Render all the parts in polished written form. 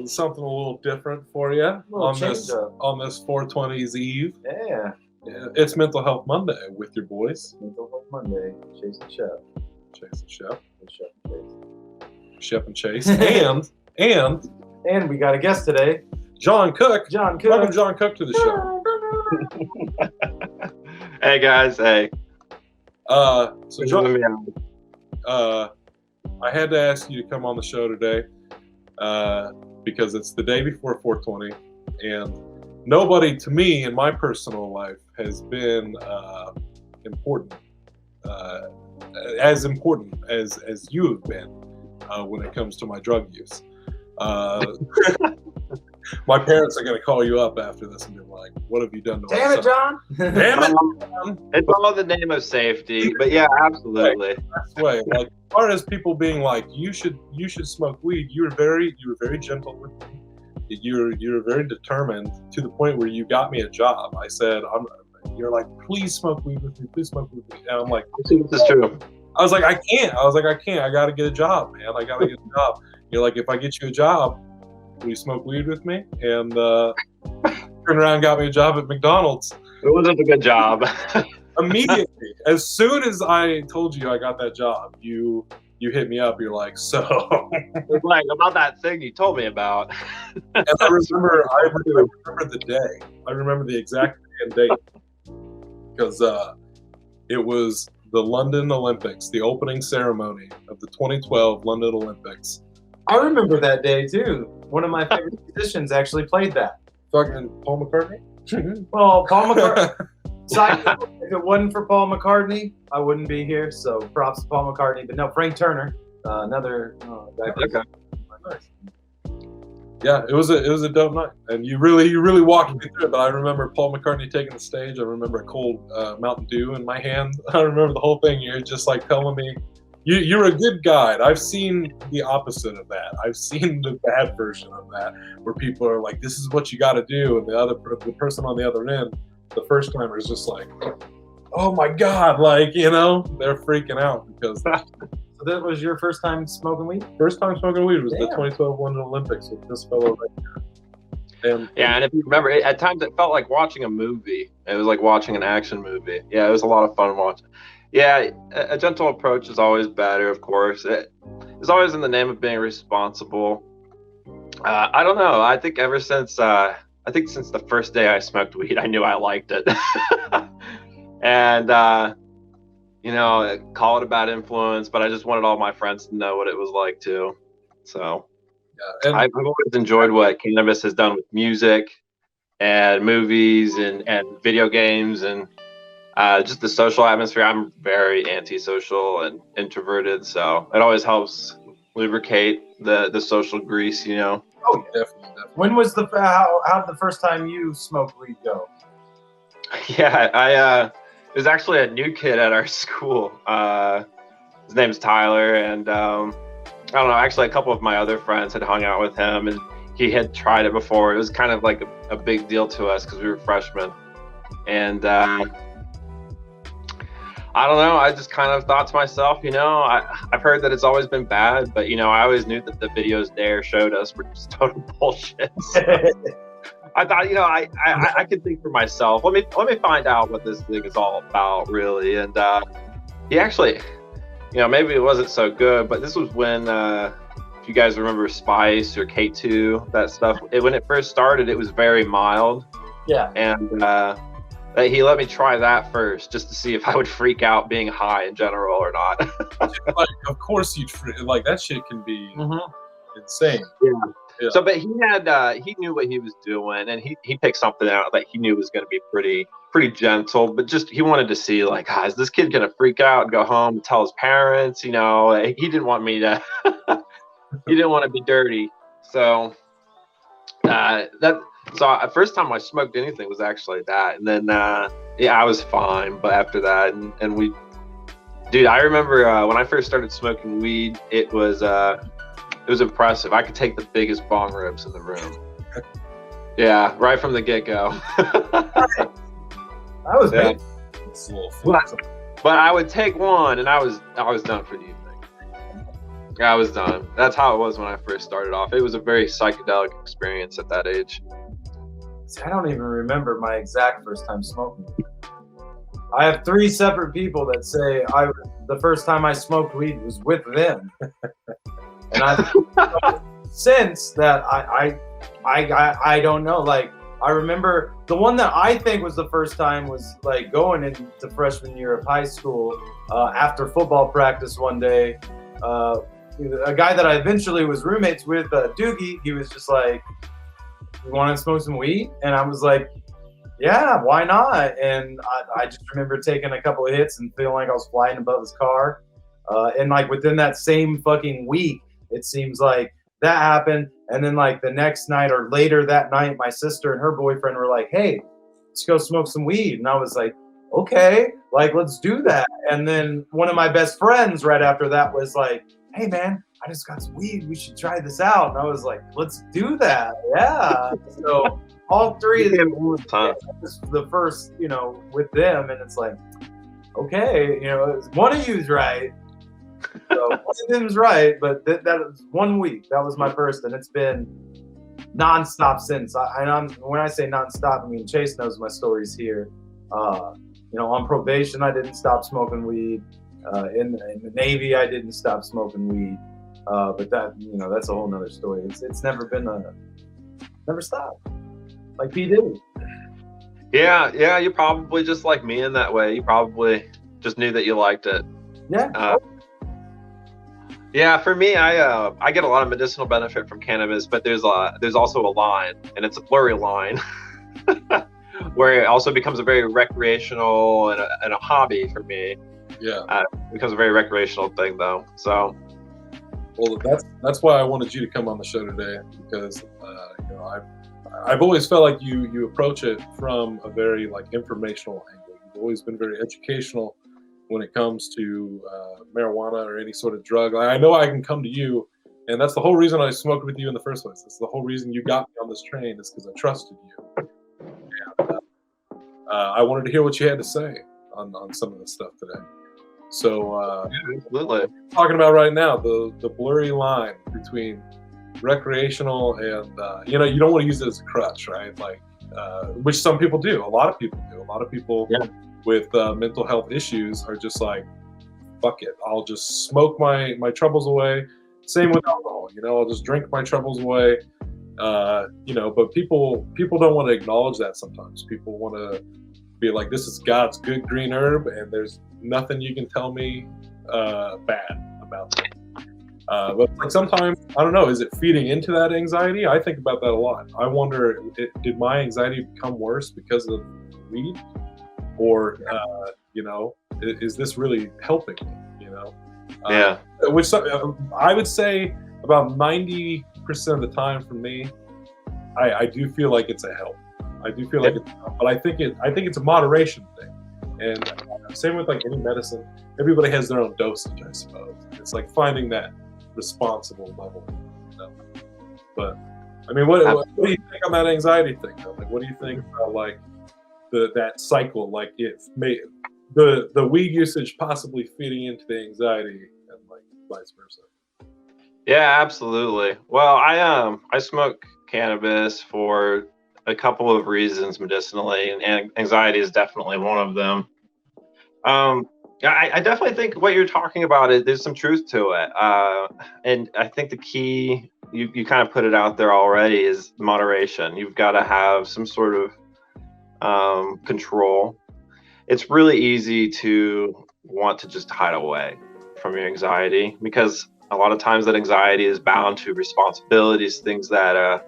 something a little different for you on this 420's Eve. Yeah. It's Mental Health Monday with your boys. Mental Health Monday. Chase and Shep. Chase and Shep. And Shep and Chase. Shep and Chase. and we got a guest today. John Cook. Welcome, John Cook, to the show. Hey guys, hey. So John, I had to ask you to come on the show today because it's the day before 420, and nobody to me in my personal life has been important, as important as you have been when it comes to my drug use. My parents are going to call you up after this and be like, "What have you done to us?" Damn it, John! Damn it, John! It's all in the name of safety, but yeah, absolutely. That's the way. Like, as far as people being like, "You should smoke weed," you were very gentle with me. You're very determined to the point where you got me a job. I said, "You're like, please smoke weed with me. Please smoke weed with me." And I'm like, "This is true." I was like, "I can't." I got to get a job, man. I got to get a job. You're like, "If I get you a job, will you smoke weed with me?" And turned around and got me a job at McDonald's. It wasn't a good job. Immediately, as soon as I told you I got that job, you hit me up. You're like, "So." It's like about that thing you told me about. And I remember the day. I remember the exact day and date because it was the London Olympics, the opening ceremony of the 2012 London Olympics. I remember that day too. One of my favorite musicians actually played that. Fucking Paul McCartney? Well, Paul McCartney. If it wasn't for Paul McCartney, I wouldn't be here. So props to Paul McCartney. But no, Frank Turner, another guy. Okay. Nice. Yeah, it was a dope night, and you really walked me through it. But I remember Paul McCartney taking the stage. I remember a cold Mountain Dew in my hand. I remember the whole thing. You're just like telling me, You're a good guide. I've seen the opposite of that. I've seen the bad version of that, where people are like, "This is what you got to do," and the person on the other end, the first timer, is just like, "Oh my god!" Like, they're freaking out because. So that was your first time smoking weed? First time smoking weed was the 2012 London Olympics with this fellow right here. And if you remember, at times it felt like watching a movie. It was like watching an action movie. Yeah, it was a lot of fun watching. Yeah, a gentle approach is always better, of course. It's always in the name of being responsible. I don't know. I think ever since since the first day I smoked weed, I knew I liked it. And call it a bad influence, but I just wanted all my friends to know what it was like too. So yeah, I've always enjoyed what cannabis has done with music and movies and video games and just the social atmosphere. I'm very antisocial and introverted, so it always helps lubricate the social grease, Oh, definitely. When was how did the first time you smoked weed go? Yeah, there's actually a new kid at our school. His name's Tyler, and I don't know. Actually, a couple of my other friends had hung out with him, and he had tried it before. It was kind of like a big deal to us because we were freshmen, and I don't know. I just kind of thought to myself, I've heard that it's always been bad, but I always knew that the videos Dare showed us were just total bullshit. So I thought, I could think for myself. Let me find out what this thing is all about, really. And he actually, maybe it wasn't so good, but this was when, if you guys remember Spice or K2, that stuff. When it first started, it was very mild. Yeah. And he let me try that first, just to see if I would freak out being high in general or not. Like, of course you'd like that shit can be insane. Yeah. So, but he knew what he was doing, and he picked something out that he knew was going to be pretty gentle, but just he wanted to see, like, is this kid going to freak out and go home and tell his parents? He didn't want me to. He didn't want to be dirty. So first time I smoked anything was actually that, and then I was fine. But after that, and we, dude, I remember when I first started smoking weed, it was impressive. I could take the biggest bong rips in the room. Yeah, right from the get-go. That was big. It's a little flexible. But I would take one, and I was done for the evening. I was done. That's how it was when I first started off. It was a very psychedelic experience at that age. See, I don't even remember my exact first time smoking. I have 3 separate people that say the first time I smoked weed was with them, and I've since that I don't know. Like, I remember the one that I think was the first time was like going into freshman year of high school after football practice one day. A guy that I eventually was roommates with, Doogie, he was just like, "You want to smoke some weed?" And I was like, "Yeah, why not?" And I just remember taking a couple of hits and feeling like I was flying above his car. And like within that same fucking week, it seems like that happened. And then like the next night or later that night, my sister and her boyfriend were like, "Hey, let's go smoke some weed." And I was like, "Okay, like let's do that." And then one of my best friends right after that was like, "Hey man, I just got some weed. We should try this out." And I was like, "Let's do that." Yeah. So all 3 of them was the first, with them. And it's like, okay, one of you's right. So one of them's right, but that was 1 week. That was my first, and it's been nonstop since. When I say nonstop, I mean Chase knows my stories here. On probation, I didn't stop smoking weed. In the Navy, I didn't stop smoking weed. But that's a whole nother story. It's never stopped. Like P. Diddy. Yeah, you're probably just like me in that way. You probably just knew that you liked it. Yeah. Yeah, for me, I get a lot of medicinal benefit from cannabis, but there's also a line, and it's a blurry line, where it also becomes a very recreational and a hobby for me. Yeah. It becomes a very recreational thing, though. So. Well, that's why I wanted you to come on the show today, because I've always felt like you approach it from a very like informational angle. You've always been very educational when it comes to marijuana or any sort of drug. I know I can come to you, and that's the whole reason I smoked with you in the first place. That's the whole reason you got me on this train, is because I trusted you. And I wanted to hear what you had to say on some of this stuff today. So absolutely. Talking about right now, the blurry line between recreational and you don't want to use it as a crutch, right? Like which some people do. A lot of people do. A lot of people with mental health issues are just like, fuck it, I'll just smoke my troubles away. Same with alcohol, I'll just drink my troubles away. But people don't want to acknowledge that sometimes. People want to be like, this is God's good green herb, and there's nothing you can tell me bad about it. But like sometimes, I don't know, is it feeding into that anxiety? I think about that a lot. I wonder, did my anxiety become worse because of weed? Or, is this really helping me, Yeah. Which I would say about 90% of the time for me, I do feel like it's a help. I do feel like it's a help. But I think it's a moderation thing. And same with like any medicine, everybody has their own dosage, I suppose. It's like finding that responsible level, But I mean, what do you think on that anxiety thing, though? Like, what do you think about like that cycle? Like, the weed usage possibly feeding into the anxiety, and like vice versa. Yeah, absolutely. Well, I smoke cannabis for a couple of reasons medicinally, and anxiety is definitely one of them. I definitely think what you're talking about there's some truth to it. And I think the key, you kind of put it out there already, is moderation. You've got to have some sort of control. It's really easy to want to just hide away from your anxiety, because a lot of times that anxiety is bound to responsibilities, things that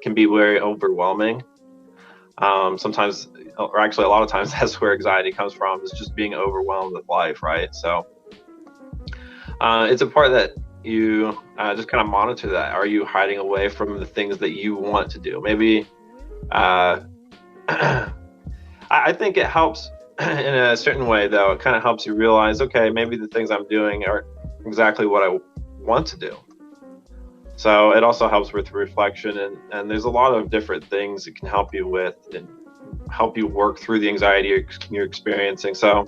can be very overwhelming. Sometimes, or actually a lot of times, that's where anxiety comes from, is just being overwhelmed with life, right? So it's important that you just kind of monitor that. Are you hiding away from the things that you want to do? Maybe I think it helps in a certain way, though. It kind of helps you realize, okay, maybe the things I'm doing are exactly what I want to do. So it also helps with reflection, and there's a lot of different things it can help you with and help you work through the anxiety you're experiencing. So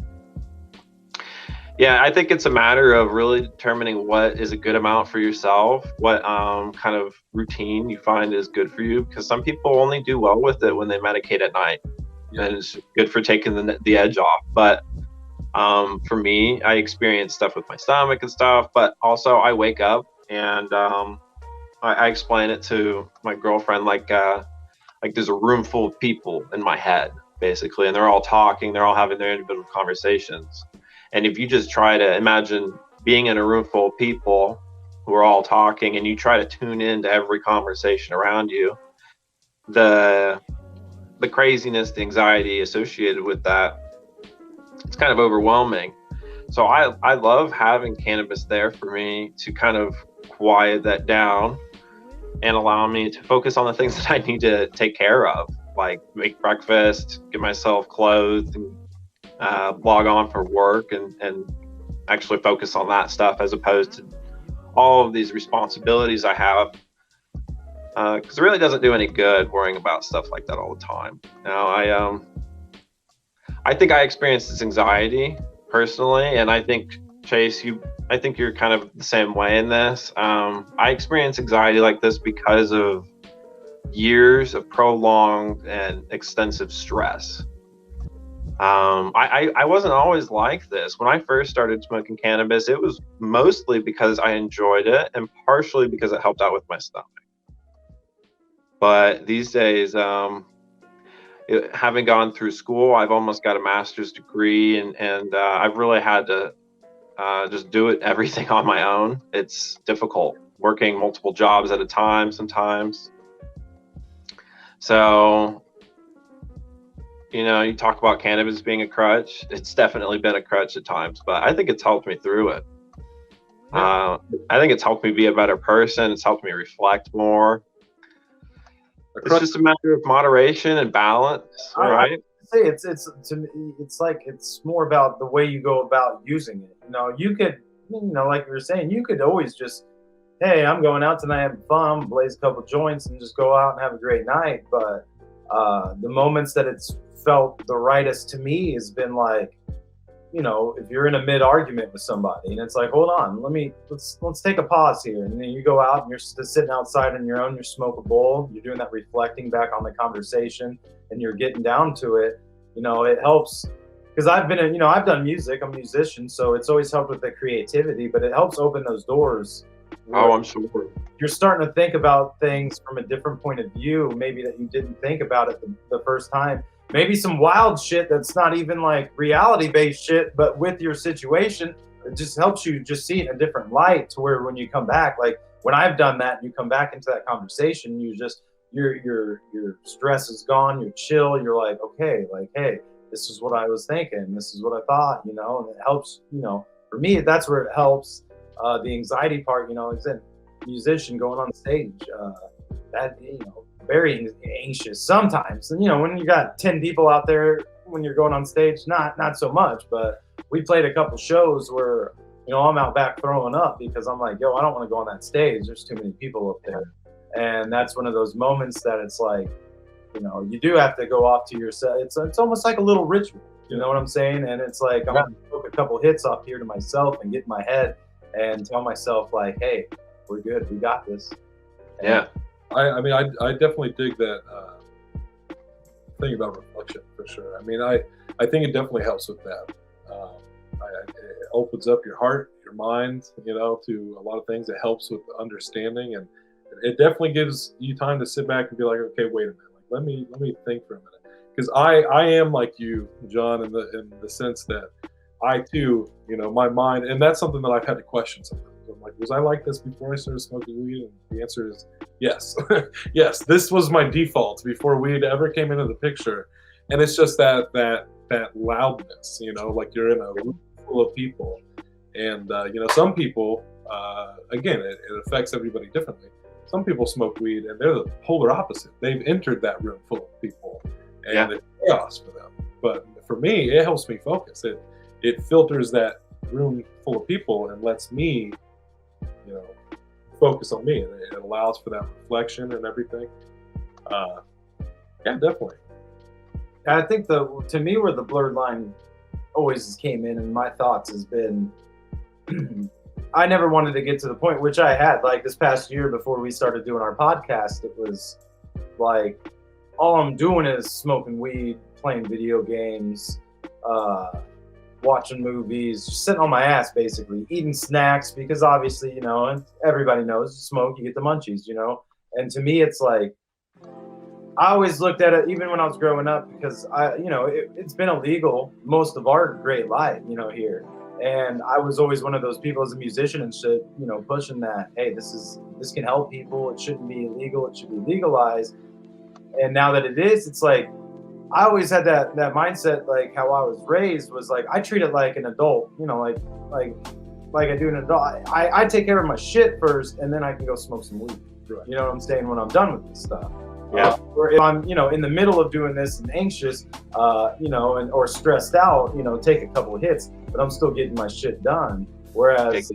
Yeah, I think it's a matter of really determining what is a good amount for yourself, what kind of routine you find is good for you. Because some people only do well with it when they medicate at night, and it's good for taking the edge off. But for me, I experience stuff with my stomach and stuff, but also I wake up and I explain it to my girlfriend like there's a room full of people in my head, basically, and they're all talking, they're all having their individual conversations. And if you just try to imagine being in a room full of people who are all talking and you try to tune into every conversation around you, the craziness, the anxiety associated with that, it's kind of overwhelming. So I love having cannabis there for me to kind of quiet that down and allow me to focus on the things that I need to take care of, like make breakfast, get myself clothed, and log on for work and actually focus on that stuff as opposed to all of these responsibilities I have. Because it really doesn't do any good worrying about stuff like that all the time. Now, I think I experienced this anxiety personally, and I think Chase, I think you're kind of the same way in this. I experienced anxiety like this because of years of prolonged and extensive stress. I wasn't always like this. When I first started smoking cannabis, it was mostly because I enjoyed it and partially because it helped out with my stomach. But these days, having gone through school, I've almost got a master's degree, and I've really had to just do everything on my own. It's difficult working multiple jobs at a time sometimes. So, you talk about cannabis being a crutch. It's definitely been a crutch at times, but I think it's helped me through it. I think it's helped me be a better person. It's helped me reflect more. It's just a matter of moderation and balance, right? Say it's to me, it's like it's more about the way you go about using it. You could, like you were saying, you could always just, hey, I'm going out tonight, having fun, blaze a couple joints, and just go out and have a great night. But the moments that it's felt the rightest to me has been like, if you're in a mid argument with somebody and it's like, hold on, let's take a pause here, and then you go out and you're just sitting outside on your own, you smoke a bowl, you're doing that reflecting back on the conversation, and you're getting down to it. It helps because I've done music, I'm a musician, so it's always helped with the creativity, but it helps open those doors. Oh, I'm sure. You're starting to think about things from a different point of view, maybe that you didn't think about it the first time. Maybe some wild shit that's not even like reality-based shit, but with your situation, it just helps you just see it in a different light to where when you come back, like when I've done that and you come back into that conversation, your stress is gone, you're chill, you're like, okay, like, hey, this is what I was thinking, this is what I thought, and it helps, for me, that's where it helps. The anxiety part, as a musician going on stage, that, very anxious sometimes. And, when you got 10 people out there, when you're going on stage, not so much, but we played a couple shows where, I'm out back throwing up because I'm like, I don't want to go on that stage. There's too many people up there. And that's one of those moments that it's like, you do have to go off to yourself. It's almost like a little ritual. You know what I'm saying? And it's like, I'm going to book a couple hits off here to myself and get in my head and tell myself like, hey, we're good. We got this. And yeah. I mean, I definitely dig that thing about reflection for sure. I mean, I think it definitely helps with that. It opens up your heart, your mind, to a lot of things. It helps with understanding, and it definitely gives you time to sit back and be like, okay, wait a minute, like let me think for a minute, because I am like you, John, in the sense that I too, my mind, and that's something that I've had to question sometimes. I'm like, was I like this before I started smoking weed? And the answer is yes. Yes, this was my default before weed ever came into the picture. And it's just that loudness, like you're in a room full of people. And, some people, again, it affects everybody differently. Some people smoke weed and they're the polar opposite. They've entered that room full of people and it's chaos for them. But for me, it helps me focus. It filters that room full of people and lets me focus on me. It allows for that reflection and everything. Yeah, definitely. I think to me where the blurred line always came in, and my thoughts has been, I never wanted to get to the point, which I had, like this past year before we started doing our podcast, it was like, all I'm doing is smoking weed, playing video games, watching movies, just sitting on my ass, basically, eating snacks, because obviously, you know, and everybody knows, you smoke, you get the munchies, you know? And to me, it's like, I always looked at it, even when I was growing up, because it's been illegal most of our great life, you know, here. And I was always one of those people as a musician and shit, you know, pushing that, hey, this can help people. It shouldn't be illegal. It should be legalized. And now that it is, it's like, I always had that mindset, like how I was raised was like, I treat it like an adult, you know, like I do an adult. I take care of my shit first, and then I can go smoke some weed. Right. You know what I'm saying? When I'm done with this stuff. Yeah. Or if I'm, you know, in the middle of doing this and anxious, you know, or stressed out, you know, take a couple of hits, but I'm still getting my shit done. Whereas,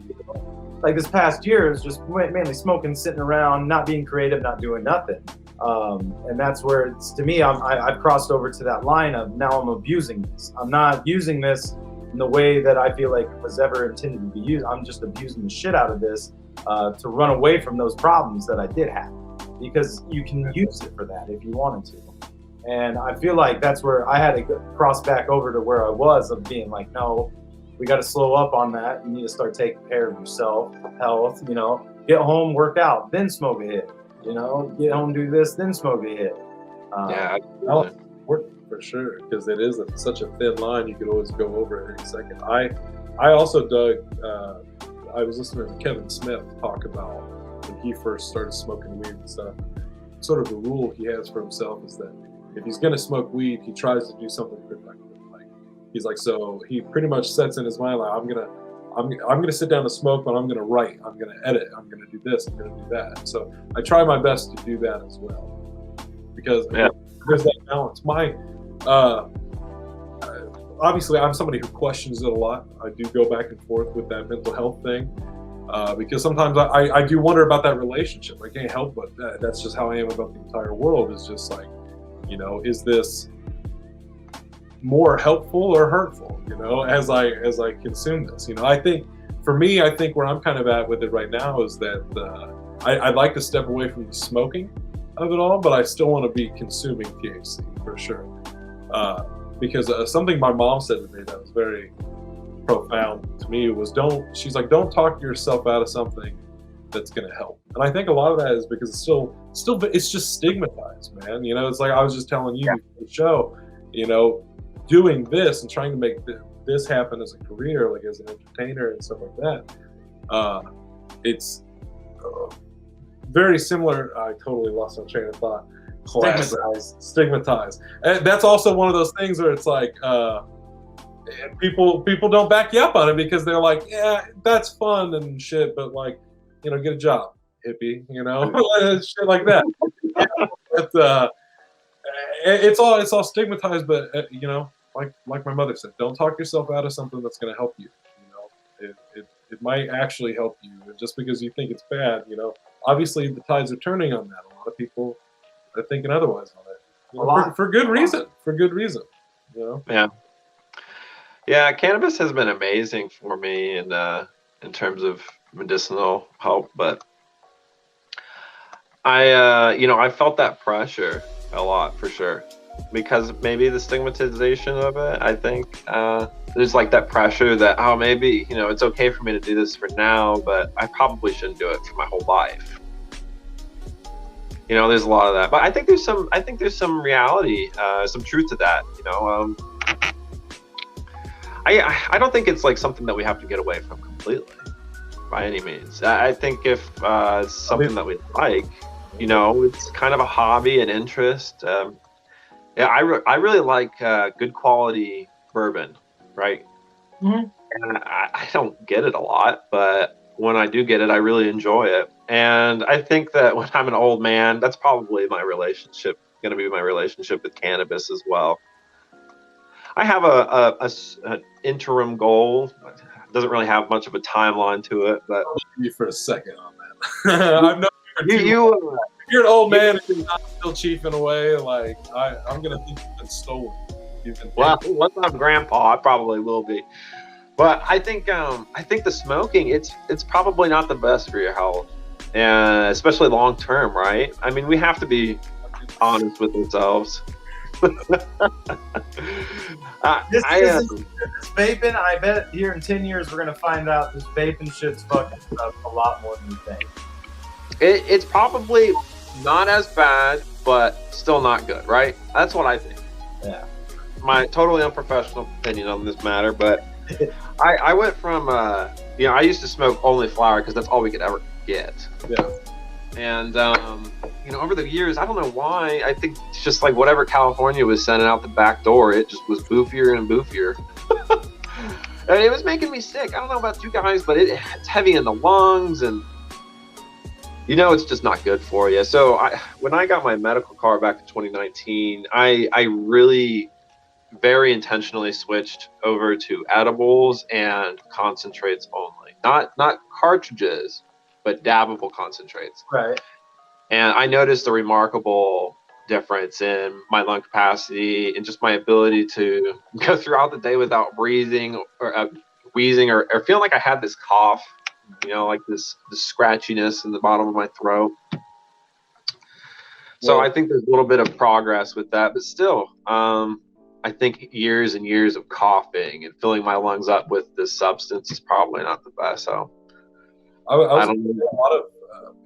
like this past year, it was just mainly smoking, sitting around, not being creative, not doing nothing. And that's where it's, to me, I've crossed over to that line of now I'm abusing this. I'm not using this in the way that I feel like it was ever intended to be used. I'm just abusing the shit out of this to run away from those problems that I did have, because you can use it for that if you wanted to. And I feel like that's where I had to cross back over to where I was, of being like, no, we got to slow up on that. You need to start taking care of yourself, health, you know, get home, work out, then smoke a hit. You know, get home, do this, then smoke a hit. Yeah, Work for sure, because it is such a thin line. You could always go over it any second. I also dug. I was listening to Kevin Smith talk about when he first started smoking weed and stuff. Sort of the rule he has for himself is that if he's going to smoke weed, he tries to do something productive. Like he's like, so he pretty much sets in his mind like, I'm gonna sit down to smoke, but I'm gonna write, I'm gonna edit, I'm gonna do this, I'm gonna do that. So I try my best to do that as well, because there's that balance. Obviously I'm somebody who questions it a lot. I do go back and forth with that mental health thing, because sometimes I do wonder about that relationship. I can't help but that's just how I am about the entire world. Is just like, you know, is this more helpful or hurtful, you know, as I consume this? You know, I think for me, I think where I'm kind of at with it right now is that I'd like to step away from the smoking of it all, but I still want to be consuming THC for sure, because something my mom said to me that was very profound to me was, she's like, don't talk yourself out of something that's going to help. And I think a lot of that is because it's just stigmatized, man. You know, it's like I was just telling you before the show, you know, doing this and trying to make this happen as a career, like as an entertainer and stuff like that, it's very similar. I totally lost my train of thought. Stigmatized. And that's also one of those things where it's like people don't back you up on it, because they're like, yeah, that's fun and shit, but like, you know, get a job, hippie, you know, shit like that. It's all stigmatized, but you know, like my mother said, don't talk yourself out of something that's going to help you. You know, it might actually help you. And just because you think it's bad, you know, obviously the tides are turning on that. A lot of people are thinking otherwise on it, you know, for good reason. For good reason, you know. Yeah. Cannabis has been amazing for me in terms of medicinal help, but I felt that pressure a lot for sure, because maybe the stigmatization of it. I think there's like that pressure that, oh, maybe, you know, it's okay for me to do this for now, but I probably shouldn't do it for my whole life. You know, there's a lot of that, but I think there's some reality, some truth to that. You know, I don't think it's like something that we have to get away from completely by any means. I think if it's something that we like, you know, it's kind of a hobby and interest. Yeah, I really like good quality bourbon, right? Mm-hmm. And I don't get it a lot, but when I do get it, I really enjoy it. And I think that when I'm an old man, that's probably going to be my relationship with cannabis as well. I have an interim goal. It doesn't really have much of a timeline to it, but I'll leave you for a second on that. I've known if you're an old man and you're not still chiefing away, like I'm gonna think you've been stolen. You've been Well, once I'm grandpa, I probably will be. But I think the smoking, it's probably not the best for your health, and especially long term, right? I mean, we have to be honest with ourselves. This, I this is this vaping. I bet here in 10 years we're gonna find out this vaping shit's fucking up a lot more than we think. it's probably not as bad, but still not good, right? That's what I think. Yeah. My totally unprofessional opinion on this matter, but I went from I used to smoke only flower because that's all we could ever get. Yeah. And over the years, I don't know why. I think it's just like whatever California was sending out the back door, it just was boofier and boofier. And it was making me sick. I don't know about you guys, but it's heavy in the lungs, and it's just not good for you. So when I got my medical card back in 2019, I really very intentionally switched over to edibles and concentrates only. Not cartridges, but dabbable concentrates. Right. And I noticed a remarkable difference in my lung capacity and just my ability to go throughout the day without breathing or wheezing or feeling like I had this cough, like this scratchiness in the bottom of my throat. So I think there's a little bit of progress with that, but still, I think years and years of coughing and filling my lungs up with this substance is probably not the best. So I don't know. A lot of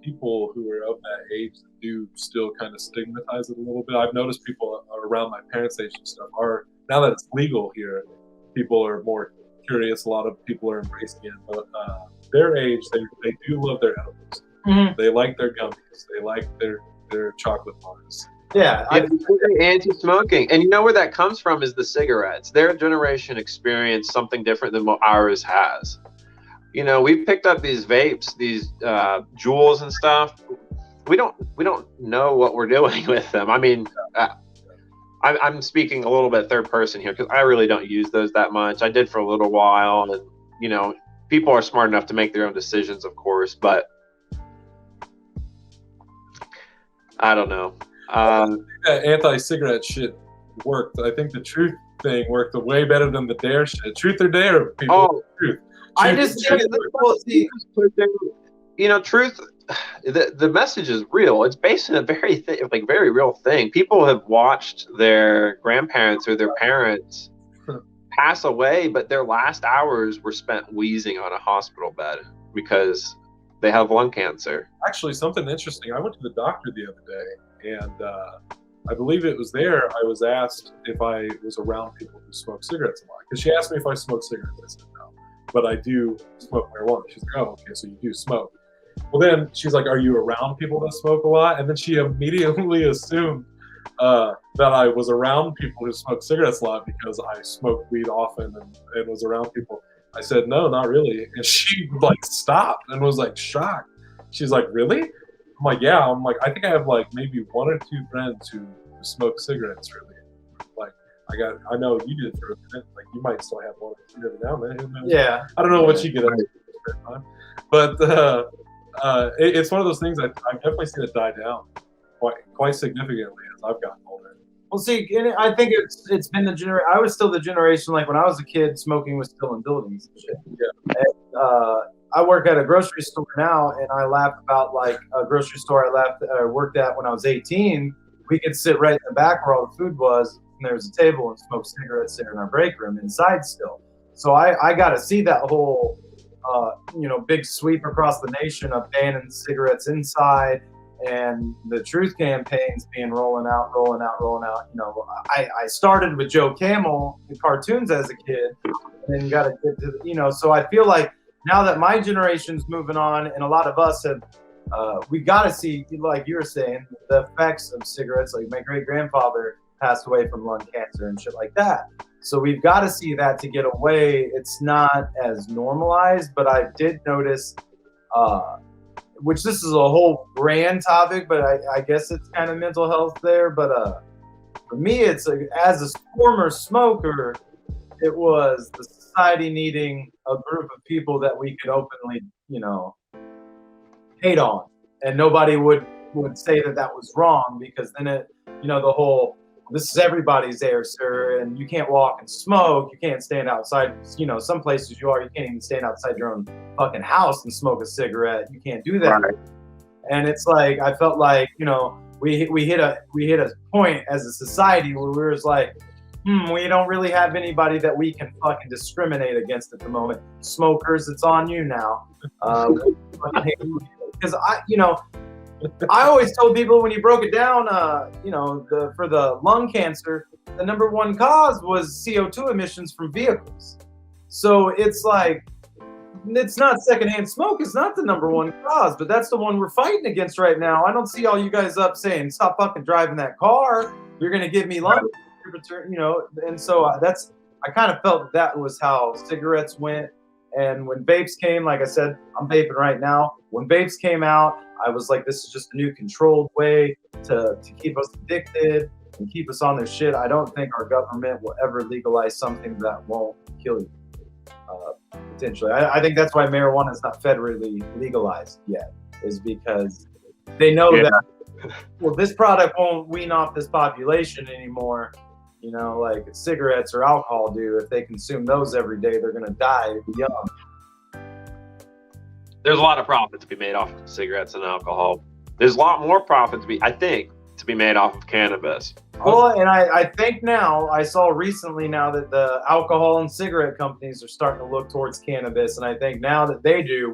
people who are of that age do still kind of stigmatize it a little bit. I've noticed people around my parents' age and stuff are, now that it's legal here, people are more curious. A lot of people are embracing it, but their age, they do love their edibles. Mm-hmm. They like their gummies. They like their chocolate bars. Yeah, anti-smoking, and where that comes from is the cigarettes. Their generation experienced something different than what ours has. We picked up these vapes, these Juuls and stuff. We don't know what we're doing with them. I mean, I'm speaking a little bit third person here because I really don't use those that much. I did for a little while, and people are smart enough to make their own decisions, of course, but I don't know. That anti-cigarette shit worked. I think the truth thing worked way better than the dare shit. Truth or dare, people. Truth. I just think truth. The message is real. It's based on a very real thing. People have watched their grandparents or their parents pass away, but their last hours were spent wheezing on a hospital bed because they have lung cancer. Actually, something interesting. I went to the doctor the other day, and I believe it was there. I was asked if I was around people who smoke cigarettes a lot, because she asked me if I smoke cigarettes. I said no, but I do smoke marijuana. She's like, oh, okay, so you do smoke. Well, then she's like, are you around people that smoke a lot? And then she immediately assumed that I was around people who smoke cigarettes a lot because I smoked weed often and was around people. I said, no, not really. And she stopped and was shocked. She's like, really? I'm like, yeah. I'm like, I think I have maybe one or two friends who smoke cigarettes, really. I know you did for a minute. You might still have one or two every now and then. Who knows? Yeah. I don't know what you get up to spare time. But it's one of those things I've definitely seen it die down quite significantly as I've gotten older. Well, see, I think it's been the generation. I was still the generation, when I was a kid, smoking was still in buildings and shit. Yeah. And, I work at a grocery store now, and I laugh about a grocery store I worked at when I was 18. We could sit right in the back where all the food was, and there was a table and smoke cigarettes there in our break room inside still. So I got to see that whole, big sweep across the nation of banning cigarettes inside, and the truth campaigns being rolling out. I started with Joe Camel in cartoons as a kid, and then got to get to so I feel like now that my generation's moving on, and a lot of us have, we got to see, like you were saying, the effects of cigarettes. Like my great grandfather passed away from lung cancer and shit like that. So we've got to see that to get away. It's not as normalized, but I did notice, which this is a whole grand topic, but I guess it's kind of mental health there. But for me, it's as a former smoker, it was the society needing a group of people that we could openly, hate on, and nobody would say that was wrong, because then it, the whole this is everybody's air, sir, and you can't walk and smoke. You can't stand outside. You know, some places you can't even stand outside your own fucking house and smoke a cigarette. You can't do that. Right. And it's like, I felt like, you know, we hit a point as a society where we were just like, we don't really have anybody that we can fucking discriminate against at the moment. Smokers, it's on you now. Because I always told people when you broke it down, for the lung cancer, the number one cause was CO2 emissions from vehicles. So it's like, it's not secondhand smoke. It's not the number one cause, but that's the one we're fighting against right now. I don't see all you guys up saying, stop fucking driving that car. You're going to give me lung cancer, and so I kind of felt that was how cigarettes went. And when vapes came, like I said, I'm vaping right now. When vapes came out, I was like, this is just a new controlled way to keep us addicted and keep us on their shit. I don't think our government will ever legalize something that won't kill you, potentially. I think that's why marijuana is not federally legalized yet, is because they know that, well, this product won't wean off this population anymore. Like cigarettes or alcohol do. If they consume those every day, they're going to die young. There's a lot of profit to be made off of cigarettes and alcohol. There's a lot more profit to be made off of cannabis. Well, and I think now, I saw recently now that the alcohol and cigarette companies are starting to look towards cannabis. And I think now that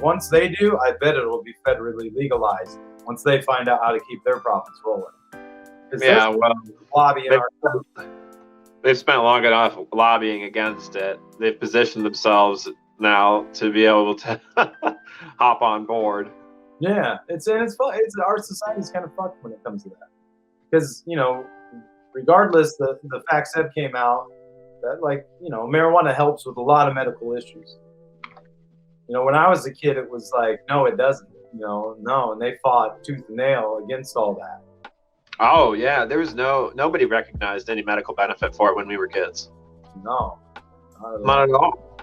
once they do, I bet it'll be federally legalized once they find out how to keep their profits rolling. Yeah, well, lobbying they've spent long enough lobbying against it. They've positioned themselves now to be able to hop on board. Yeah, it's our society's kind of fucked when it comes to that. Because, regardless, the facts have came out that, marijuana helps with a lot of medical issues. When I was a kid, it was like, no, it doesn't. No, and they fought tooth and nail against all that. Oh yeah, there was nobody recognized any medical benefit for it when we were kids. No, not at all.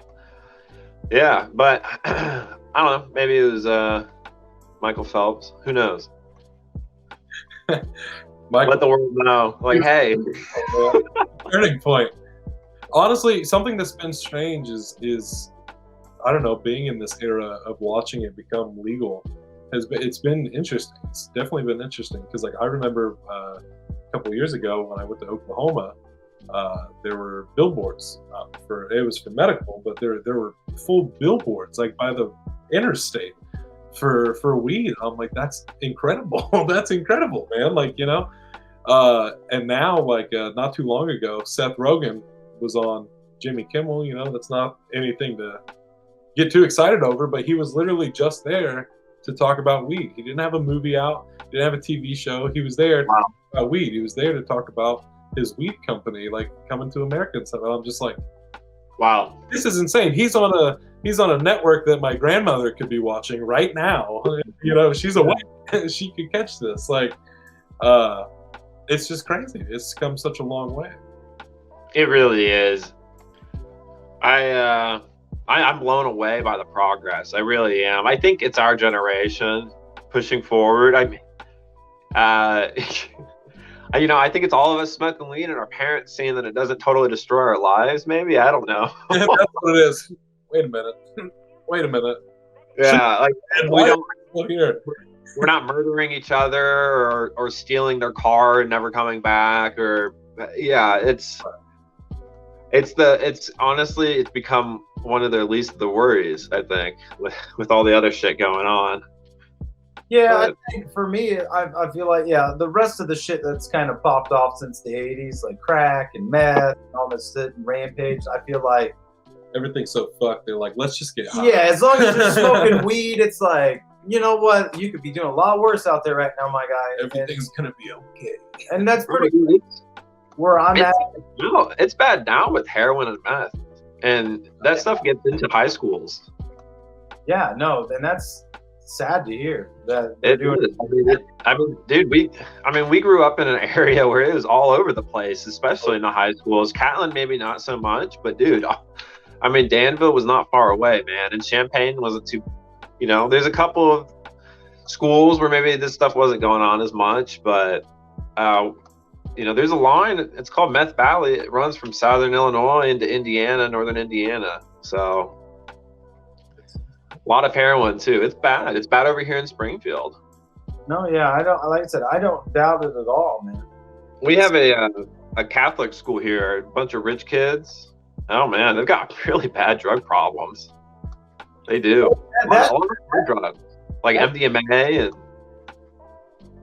Yeah, but I don't know. Maybe it was Michael Phelps. Who knows? Let the world know. Like, hey, turning point. Honestly, something that's been strange is I don't know, being in this era of watching it become legal. It's been interesting. It's definitely been interesting because, I remember a couple of years ago when I went to Oklahoma, there were billboards it was for medical, but there were full billboards by the interstate for weed. I'm like, that's incredible. That's incredible, man. And now not too long ago, Seth Rogen was on Jimmy Kimmel. That's not anything to get too excited over, but he was literally just there to talk about weed. He didn't have a movie out, didn't have a TV show. He was there to talk about weed. He was there to talk about his weed company, coming to America and stuff. And I'm just like, wow, this is insane. He's on a network that my grandmother could be watching right now. She's awake. She could catch this. It's just crazy. It's come such a long way. It really is. I'm blown away by the progress. I really am. I think it's our generation pushing forward. I mean, I think it's all of us smoking weed and our parents seeing that it doesn't totally destroy our lives. Maybe, I don't know. That's what it is. Wait a minute. Yeah, we're not murdering each other or stealing their car and never coming back. It's honestly, it's become one of their least of the worries, I think, with all the other shit going on. Yeah, I think for me, I feel like, the rest of the shit that's kind of popped off since the 80s, like crack and meth and all this shit and rampage, I feel like everything's so fucked. They're like, let's just get high. Yeah, as long as you're smoking weed, it's like, you know what? You could be doing a lot worse out there right now, my guy. Everything's going to be okay. And that's pretty good. Where I'm at. No, it's bad now with heroin and meth. And that stuff gets into high schools. Yeah, no, and that's sad to hear that they're doing it. We grew up in an area where it was all over the place, especially in the high schools. Catlin, maybe not so much, but dude, Danville was not far away, man. And Champaign wasn't too, there's a couple of schools where maybe this stuff wasn't going on as much, but there's a line. It's called Meth Valley. It runs from southern Illinois into Indiana, northern Indiana. So a lot of heroin too. It's bad. It's bad over here in Springfield. No, yeah, I don't. Like I said, I don't doubt it at all, man. We have a Catholic school here. A bunch of rich kids. Oh man, they've got really bad drug problems. They do. A lot of drugs, like MDMA and.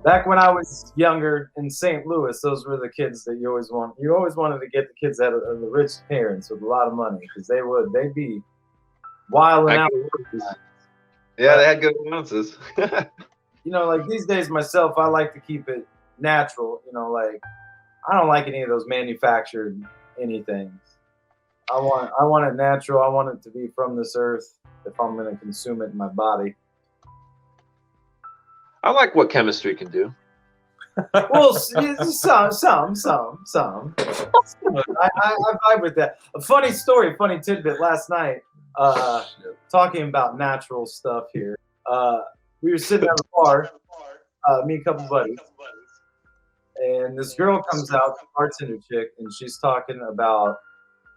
Back when I was younger in St. Louis, those were the kids that you always want. You always wanted to get the kids out of the rich parents with a lot of money, because they'd be wilding out. Yeah, they had good allowances. Like these days myself, I like to keep it natural. Like I don't like any of those manufactured anything. I want it natural. I want it to be from this earth if I'm going to consume it in my body. I like what chemistry can do. Well, some. I vibe with that. A funny story, funny tidbit. Last night, talking about natural stuff here. We were sitting at a bar, me and a couple buddies, and this girl comes out, bartender chick, and she's talking about.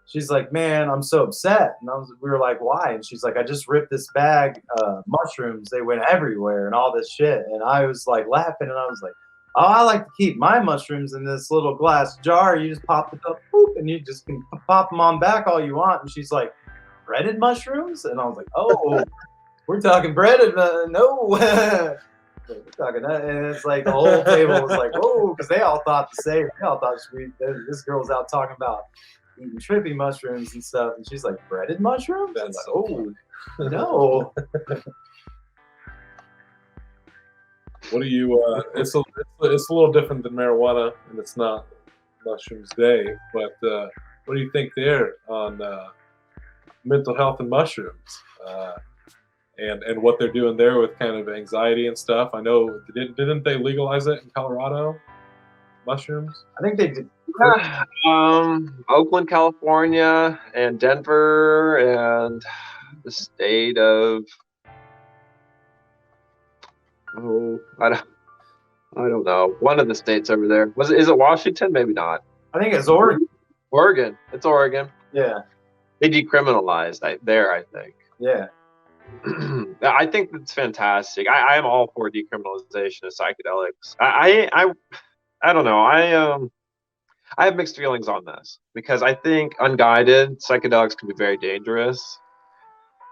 She's like, man, I'm so upset. And we were like, why? And she's like, I just ripped this bag of mushrooms. They went everywhere and all this shit. And I was like laughing, and I was like, oh, I like to keep my mushrooms in this little glass jar. You just pop it up, boop, and you just can pop them on back all you want. And she's like, breaded mushrooms? And I was like, oh, we're talking breaded. No. We're talking that. And it's like the whole table was like, oh, because they all thought the same. They all thought this girl's out talking about eating trippy mushrooms and stuff, and she's like, breaded mushrooms? That's like, oh, no. What do you? It's a little different than marijuana, and it's not mushrooms day. But what do you think there on mental health and mushrooms, and what they're doing there with kind of anxiety and stuff? I know didn't they legalize it in Colorado? Mushrooms? I think they did. Oakland, California, and Denver, and the state of I don't know. One of the states over there. Is it Washington? Maybe not. I think it's Oregon. Oregon. It's Oregon. Yeah. They decriminalized there, I think. Yeah. I think that's fantastic. I am all for decriminalization of psychedelics. I don't know. I have mixed feelings on this, because I think unguided psychedelics can be very dangerous.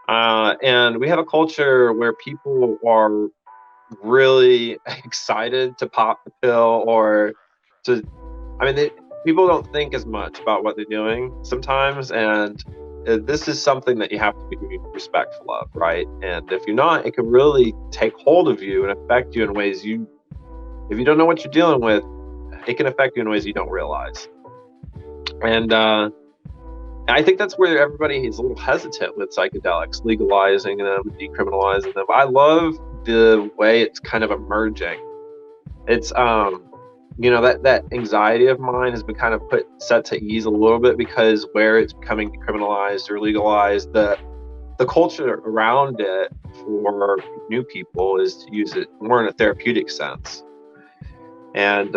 And we have a culture where people are really excited to pop the pill people don't think as much about what they're doing sometimes. And this is something that you have to be respectful of, right? And if you're not, it can really take hold of you and affect you in ways if you don't know what you're dealing with, it can affect you in ways you don't realize. And I think that's where everybody is a little hesitant with psychedelics, legalizing them, decriminalizing them. I love the way it's kind of emerging. It's that anxiety of mine has been kind of set to ease a little bit, because where it's becoming decriminalized or legalized, the culture around it for new people is to use it more in a therapeutic sense. And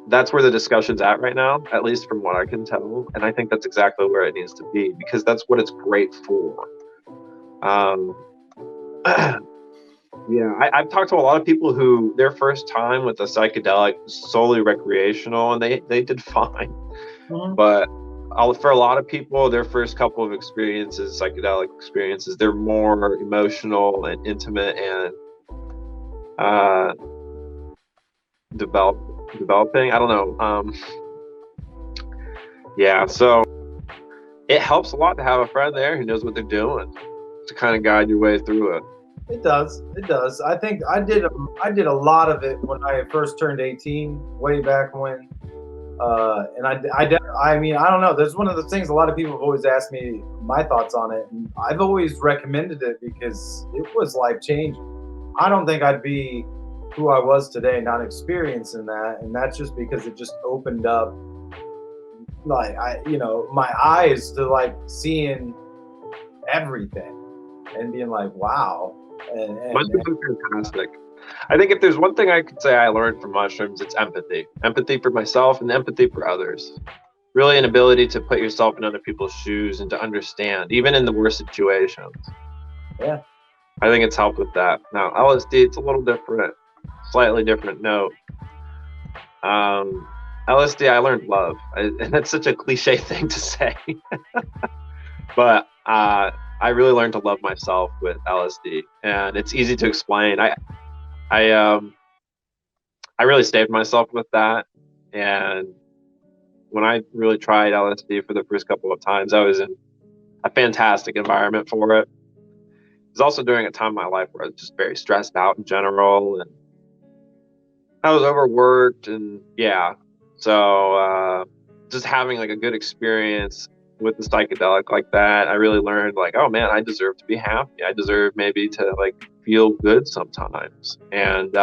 that's where the discussion's at right now, at least from what I can tell. And I think that's exactly where it needs to be, because that's what it's great for. I've talked to a lot of people who their first time with a psychedelic was solely recreational, and they did fine. Mm-hmm. But for a lot of people, their first couple of experiences, psychedelic experiences, they're more emotional and intimate and developing. I don't know. So it helps a lot to have a friend there who knows what they're doing to kind of guide your way through it. It does. I think I did a lot of it when I first turned 18, way back when. And I mean, I don't know. There's one of the things a lot of people have always asked me my thoughts on it, and I've always recommended it because it was life changing. I don't think I'd be who I was today not experiencing that, and that's just because it just opened up, my eyes to like seeing everything and being like, wow. And must have been fantastic. I think if there's one thing I could say I learned from mushrooms, it's empathy. Empathy for myself and empathy for others. Really an ability to put yourself in other people's shoes and to understand, even in the worst situations. Yeah. I think it's helped with that. Now, LSD, it's a little different, slightly different note. LSD, I learned love. And that's such a cliche thing to say. But I really learned to love myself with LSD. And it's easy to explain. I really saved myself with that. And when I really tried LSD for the first couple of times, I was in a fantastic environment for it. It was also during a time in my life where I was just very stressed out in general, and I was overworked, and yeah. So just having like a good experience with the psychedelic like that, I really learned like, oh man, I deserve to be happy. I deserve maybe to like feel good sometimes. And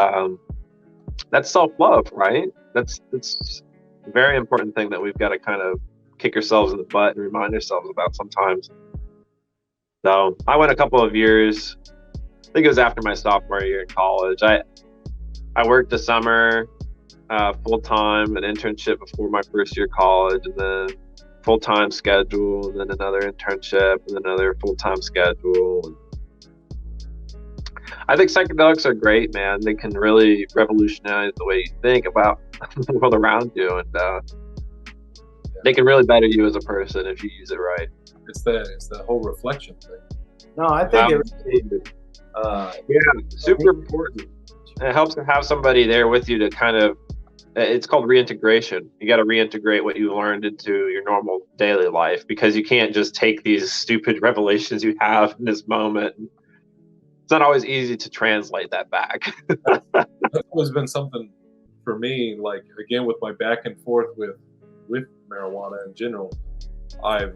that's self-love, right? That's a very important thing that we've got to kind of kick ourselves in the butt and remind ourselves about sometimes. So I went a couple of years, I think it was after my sophomore year in college. I worked the summer full-time, an internship before my first year of college, and then full-time schedule, and then another internship, and then another full-time schedule. I think psychedelics are great, man. They can really revolutionize the way you think about the world around you, and they can really better you as a person if you use it right. It's the whole reflection thing. No, I think super important. It helps to have somebody there with you to kind of, it's called reintegration. You got to reintegrate what you learned into your normal daily life, because you can't just take these stupid revelations you have in this moment. It's not always easy to translate that back. That's always been something for me, like again with my back and forth with marijuana in general. I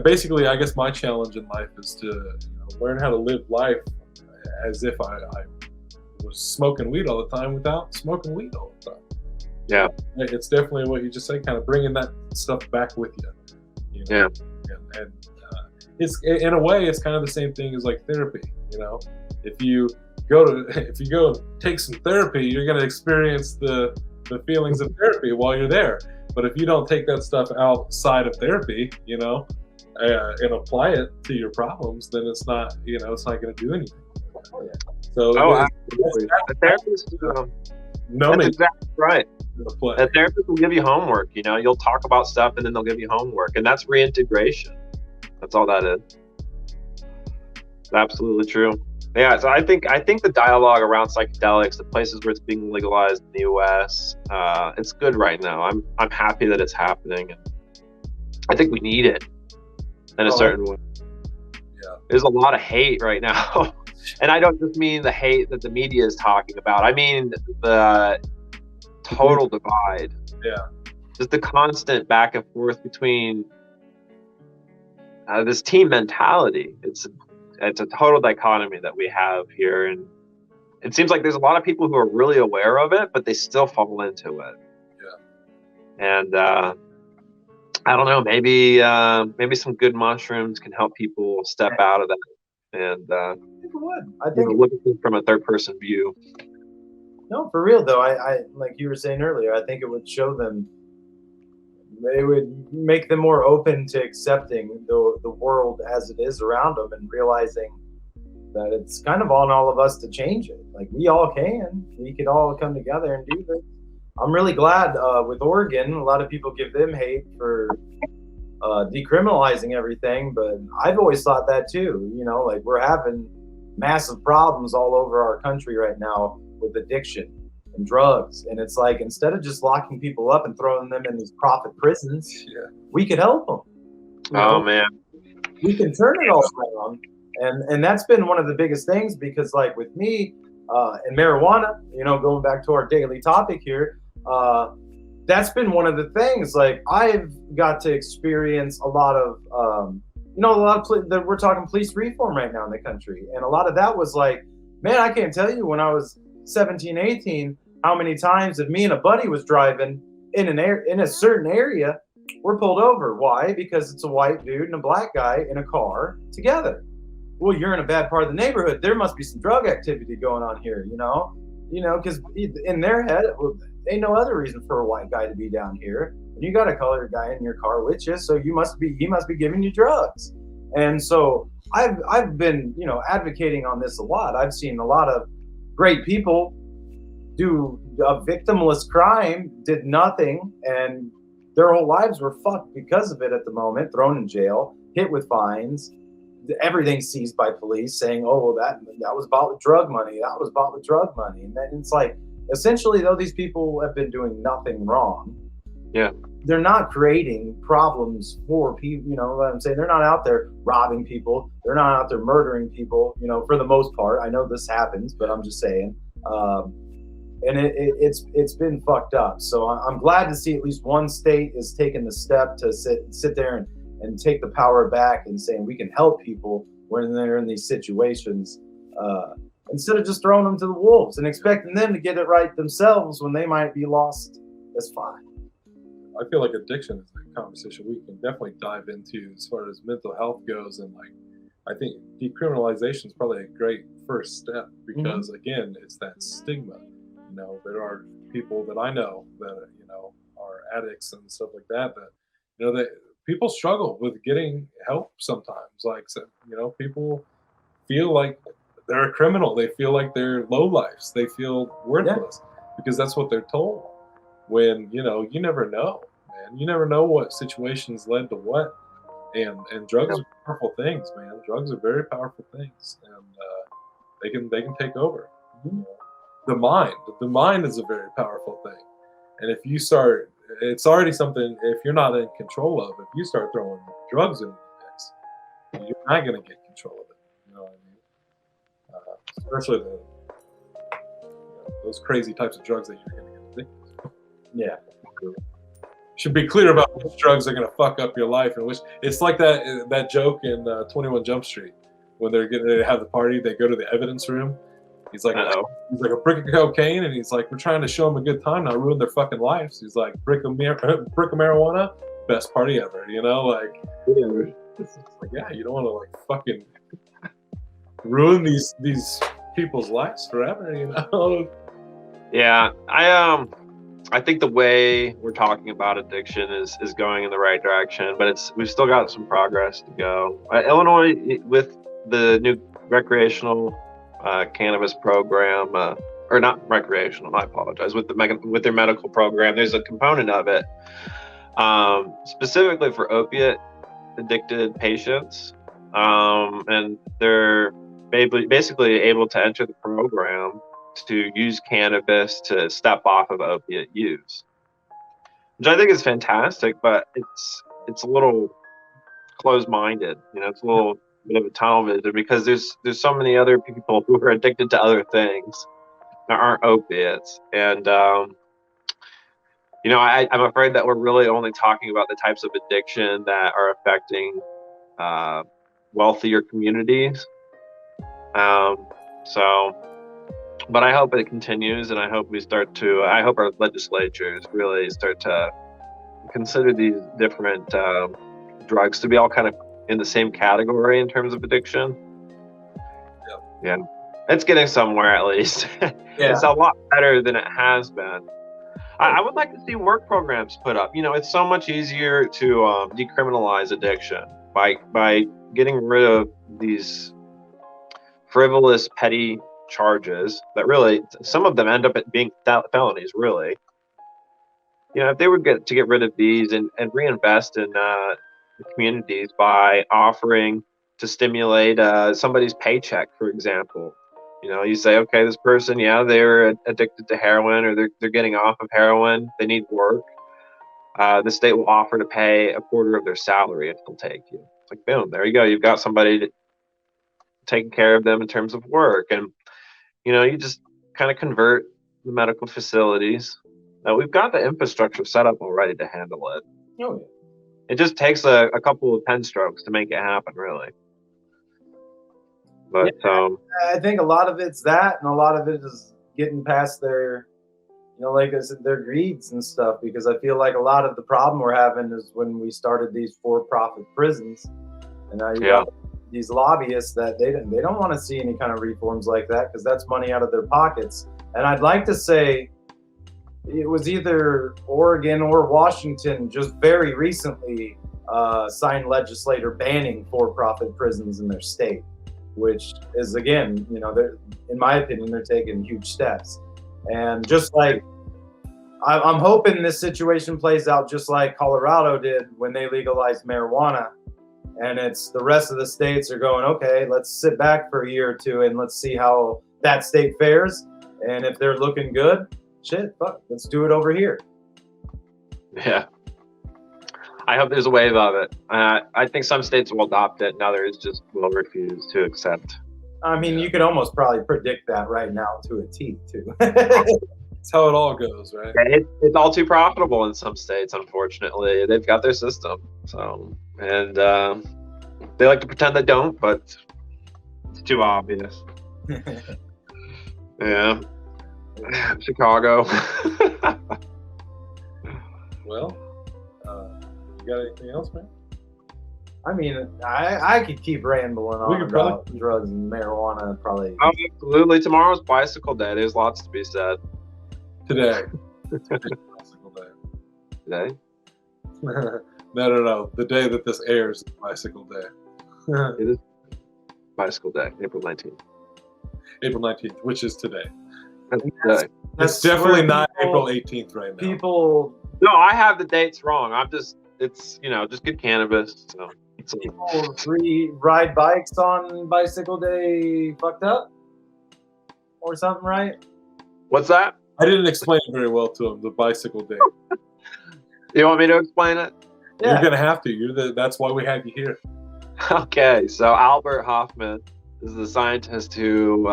basically, I guess my challenge in life is to learn how to live life as if I was smoking weed all the time without smoking weed all the time. Yeah, it's definitely what you just said, kind of bringing that stuff back with you. Yeah, and it's in a way it's kind of the same thing as like therapy. If you go and take some therapy, you're going to experience the feelings of therapy while you're there. But if you don't take that stuff outside of therapy, and apply it to your problems, then it's not, it's not going to do anything. So absolutely. A therapist, that's exactly right. A therapist will give you homework. You'll talk about stuff, and then they'll give you homework, and that's reintegration. That's all that is. It's absolutely true. Yeah, so I think the dialogue around psychedelics, the places where it's being legalized in the U.S., it's good right now. I'm happy that it's happening, and I think we need it in a certain way. Yeah, there's a lot of hate right now, and I don't just mean the hate that the media is talking about. I mean the total divide. Yeah, just the constant back and forth between this team mentality. It's a total dichotomy that we have here, and it seems like there's a lot of people who are really aware of it, but they still fall into it. Yeah. And I don't know, maybe some good mushrooms can help people step out of that and I think look at it from a third person view. No, for real though. I like you were saying earlier, I think it would show them, it would make them more open to accepting the world as it is around them, and realizing that it's kind of on all of us to change it. Like we could all come together and do this. I'm really glad with Oregon, a lot of people give them hate for decriminalizing everything, but I've always thought that too. Like we're having massive problems all over our country right now with addiction and drugs, and it's like, instead of just locking people up and throwing them in these profit prisons, we could help them. Oh man, we can turn it all around, and that's been one of the biggest things, because like with me and marijuana, going back to our daily topic here, that's been one of the things. Like I've got to experience a lot of we're talking police reform right now in the country, and a lot of that was like, man, I can't tell you when I was 17, 18, how many times if me and a buddy was driving in a certain area, we're pulled over. Why? Because it's a white dude and a black guy in a car together. well, you're in a bad part of the neighborhood. There must be some drug activity going on here, because in their head, well, ain't no other reason for a white guy to be down here. And you got a colored guy in your car with you, so he must be giving you drugs. And so I've been, advocating on this a lot. I've seen a lot of great people do a victimless crime, did nothing, and their whole lives were fucked because of it at the moment, thrown in jail, hit with fines, everything seized by police saying, oh, well, that was bought with drug money. That was bought with drug money. And then it's like, essentially, though, these people have been doing nothing wrong. Yeah. They're not creating problems for people, you know what I'm saying? They're not out there robbing people. They're not out there murdering people, for the most part. I know this happens, but I'm just saying. And it's been fucked up. So I'm glad to see at least one state is taking the step to sit there and take the power back and saying we can help people when they're in these situations, instead of just throwing them to the wolves and expecting them to get it right themselves when they might be lost. That's fine. I feel like addiction is a conversation we can definitely dive into as far as mental health goes, and I think decriminalization is probably a great first step because again, it's that stigma. There are people that I know that are addicts and stuff like that that people struggle with getting help sometimes. People feel like they're a criminal. They feel like they're lowlifes. They feel worthless because that's what they're told. When you never know, man. You never know what situations led to what, and drugs are powerful things, man. Drugs are very powerful things, and they can take over. The mind is a very powerful thing, and if you start, it's already something. If you're not in control of, if you start throwing drugs in the mix, you're not going to get control of it. You know what I mean? Especially those crazy types of drugs that you're going to get addicted to. Yeah. Should be clear about which drugs are going to fuck up your life and which. It's like that joke in 21 Jump Street when they're getting ready to have the party. They go to the evidence room. He's like a brick of cocaine, and he's like, we're trying to show them a good time, not ruin their fucking lives. He's like, brick of marijuana, best party ever. It's like, yeah, you don't want to fucking ruin these people's lives forever. Yeah, I think the way we're talking about addiction is going in the right direction, but we've still got some progress to go. Illinois, with the new recreational cannabis program, or not recreational, I apologize, with their medical program, there's a component of it specifically for opiate addicted patients, and they're basically able to enter the program to use cannabis to step off of opiate use, which I think is fantastic, but it's a little closed-minded. It's a little bit of a tunnel vision because there's so many other people who are addicted to other things that aren't opiates, and I'm afraid that we're really only talking about the types of addiction that are affecting wealthier communities. But I hope it continues, and I hope our legislatures really start to consider these different drugs to be all kind of in the same category in terms of addiction. Yeah. It's getting somewhere, at least. It's a lot better than it has been. I would like to see work programs put up. It's so much easier to decriminalize addiction by getting rid of these frivolous, petty charges that really, some of them end up being felonies, really. If they would get rid of these and reinvest in the communities by offering to stimulate somebody's paycheck, for example. You say, okay, this person, they're addicted to heroin, or they're getting off of heroin, they need work. The state will offer to pay a quarter of their salary if they'll take you. It's like, boom, there you go. You've got somebody taking care of them in terms of work. And, you just kind of convert the medical facilities. We've got the infrastructure set up already to handle it. Oh, yeah. It just takes a couple of pen strokes to make it happen, really. But I think a lot of it's that, and a lot of it is getting past their, like I said, their greeds and stuff. Because I feel like a lot of the problem we're having is when we started these for-profit prisons, and now you got these lobbyists that they don't want to see any kind of reforms like that because that's money out of their pockets. And I'd like to say it was either Oregon or Washington just very recently signed legislature banning for-profit prisons in their state, which is, again, they're, in my opinion, they're taking huge steps. And just like, I'm hoping this situation plays out just like Colorado did when they legalized marijuana. And it's the rest of the states are going, okay, let's sit back for a year or two and let's see how that state fares. And if they're looking good, shit, fuck, let's do it over here. Yeah. I hope there's a wave of it. I think some states will adopt it, and others just will refuse to accept. I mean, you could almost probably predict that right now to a T, too. That's how it all goes, right? It's all too profitable in some states, unfortunately. They've got their system. So, and they like to pretend they don't, but it's too obvious. Yeah. Chicago. Well, you got anything else, man? I mean, I could keep rambling on about drugs and marijuana, probably. Oh, absolutely. Tomorrow's bicycle day. There's lots to be said. Today. Bicycle day. Today? No. The day that this airs is bicycle day. It is bicycle day, April 19th. April 19th, which is today. That's It's definitely not April 18th right now. People. No, I have the dates wrong. It's just good cannabis. So. People ride bikes on bicycle day fucked up or something, right? What's that? I didn't explain it very well to him, the bicycle day. You want me to explain it? Yeah. You're going to have to. That's why we have you here. Okay, so Albert Hoffman is the scientist who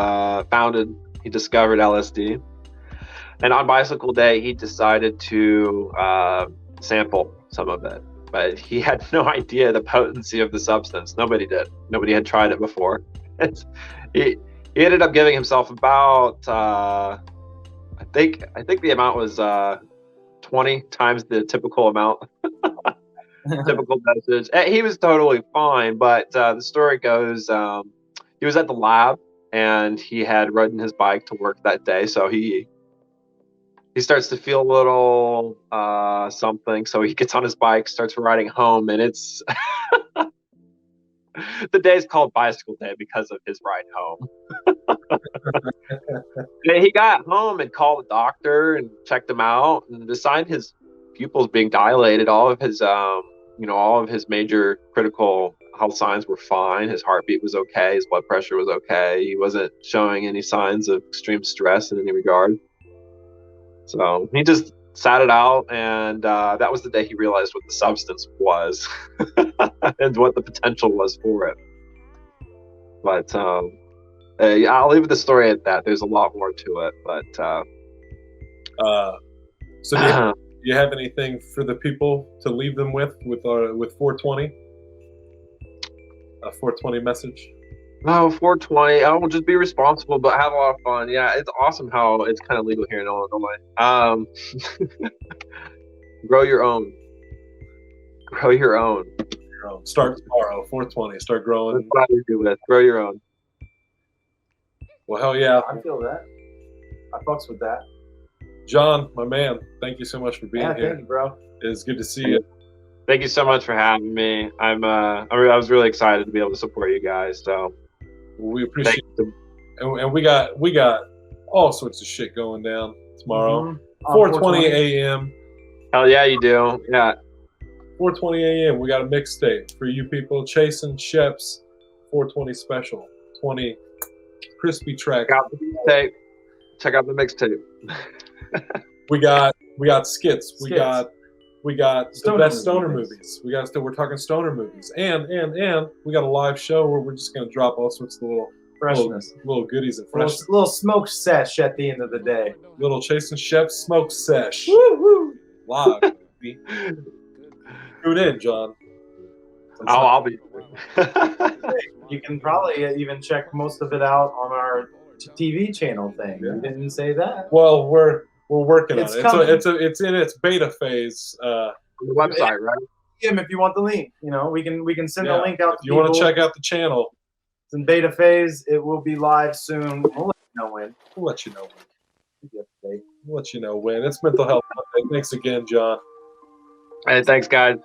he discovered LSD. And on bicycle day, he decided to sample some of it. But he had no idea the potency of the substance. Nobody did. Nobody had tried it before. He ended up giving himself about, I think the amount was 20 times the typical amount. Typical dosage. He was totally fine, but the story goes he was at the lab and he had ridden his bike to work that day, so he starts to feel a little something, so he gets on his bike, starts riding home, and it's the day's called bicycle day because of his ride home. He got home and called the doctor and checked him out and decided his pupils being dilated, all of his major critical health signs were fine. His heartbeat was okay, his blood pressure was okay, he wasn't showing any signs of extreme stress in any regard. So he just sat it out, and that was the day he realized what the substance was and what the potential was for it. But I'll leave the story at that. There's a lot more to it, but so do you have anything for the people to leave them with 420? A 420 message? No, 420. We'll just be responsible, but have a lot of fun. Yeah, it's awesome how it's kind of legal here in Illinois. Grow your own. Grow your own. Start tomorrow, 420. Start growing. That's what I do with. Grow your own. Well, hell yeah. I feel that. I fucks with that. John, my man, thank you so much for being here. Thank you, bro. It's good to see you. Thank you so much for having me. I was really excited to be able to support you guys. So we appreciate it. And we got all sorts of shit going down tomorrow. 4:20 a.m. Hell yeah, you do. Yeah. 4:20 a.m. We got a mixtape for you people. Chase Shep's 420 special. 20 crispy track. Check out the mixtape. We got skits. We got the best stoner movies. We're talking stoner movies. And we got a live show where we're just gonna drop all sorts of little goodies and freshness. Little smoke sesh at the end of the day. Little Chase Shep smoke sesh. Woo-hoo. Live. Tune in, John. I'll be. You can probably even check most of it out on our TV channel thing. Yeah. You didn't say that. Well, we're working on it. Coming. It's in its beta phase. On the website, right? DM if you want the link. You know, we can send the link out. If you want to check out the channel, it's in beta phase. It will be live soon. We'll let you know when. we'll let you know when. Keep you up to date. We'll let you know when. It's Mental Health Monday. Thanks again, John. Hey, thanks, guys.